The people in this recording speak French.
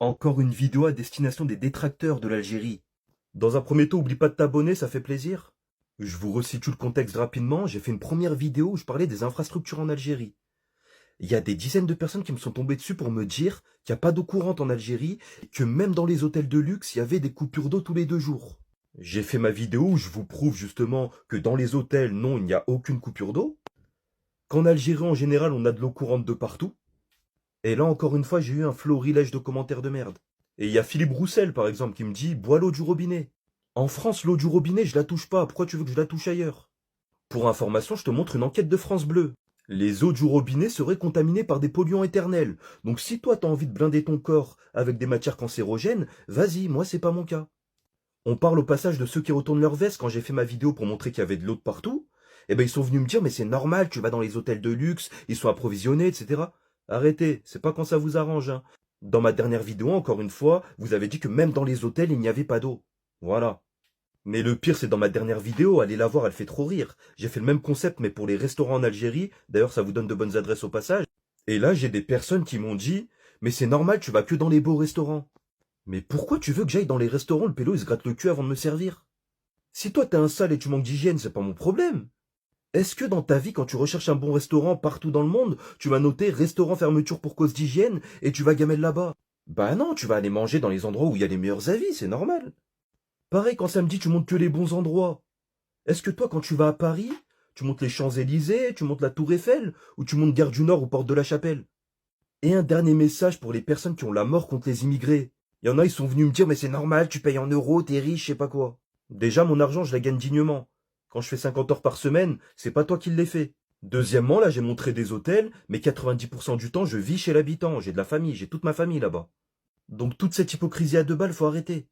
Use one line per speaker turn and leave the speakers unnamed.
Encore une vidéo à destination des détracteurs de l'Algérie. Dans un premier temps, oublie pas de t'abonner, ça fait plaisir. Je vous resitue le contexte rapidement. J'ai fait une première vidéo où je parlais des infrastructures en Algérie. Il y a des dizaines de personnes qui me sont tombées dessus pour me dire qu'il n'y a pas d'eau courante en Algérie et que même dans les hôtels de luxe, il y avait des coupures d'eau tous les 2 jours. J'ai fait ma vidéo où je vous prouve justement que dans les hôtels, non, il n'y a aucune coupure d'eau. Qu'en Algérie, en général, on a de l'eau courante de partout. Et là, encore une fois, j'ai eu un florilège de commentaires de merde. Et il y a Philippe Roussel, par exemple, qui me dit bois l'eau du robinet. En France, l'eau du robinet, je la touche pas. Pourquoi tu veux que je la touche ailleurs? Pour information, je te montre une enquête de France Bleu. Les eaux du robinet seraient contaminées par des polluants éternels. Donc si toi t'as envie de blinder ton corps avec des matières cancérogènes, vas-y, moi c'est pas mon cas. On parle au passage de ceux qui retournent leur veste quand j'ai fait ma vidéo pour montrer qu'il y avait de l'eau de partout. Eh ben ils sont venus me dire mais c'est normal, tu vas dans les hôtels de luxe, ils sont approvisionnés, etc. Arrêtez, c'est pas quand ça vous arrange, hein. Dans ma dernière vidéo, encore une fois, vous avez dit que même dans les hôtels, il n'y avait pas d'eau. Voilà. Mais le pire, c'est dans ma dernière vidéo, allez la voir, elle fait trop rire. J'ai fait le même concept, mais pour les restaurants en Algérie. D'ailleurs, ça vous donne de bonnes adresses au passage. Et là, j'ai des personnes qui m'ont dit, mais c'est normal, tu vas que dans les beaux restaurants. Mais pourquoi tu veux que j'aille dans les restaurants, le pélo, il se gratte le cul avant de me servir? Si toi, t'es un sale et tu manques d'hygiène, c'est pas mon problème. Est-ce que dans ta vie, quand tu recherches un bon restaurant partout dans le monde, tu vas noter restaurant fermeture pour cause d'hygiène et tu vas gamelle là-bas? Bah non, tu vas aller manger dans les endroits où il y a les meilleurs avis, c'est normal. Pareil quand samedi, tu montes que les bons endroits. Est-ce que toi, quand tu vas à Paris, tu montes les Champs-Élysées, tu montes la Tour Eiffel, ou tu montes Gare du Nord ou Porte de la Chapelle? Et un dernier message pour les personnes qui ont la mort contre les immigrés. Il y en a, ils sont venus me dire, mais c'est normal, tu payes en euros, t'es riche, je sais pas quoi. Déjà, mon argent, je la gagne dignement. Quand je fais 50 heures par semaine, c'est pas toi qui l'ai fait. Deuxièmement, là, j'ai montré des hôtels, mais 90% du temps, je vis chez l'habitant, j'ai de la famille, j'ai toute ma famille là-bas. Donc toute cette hypocrisie à 2 balles, faut arrêter.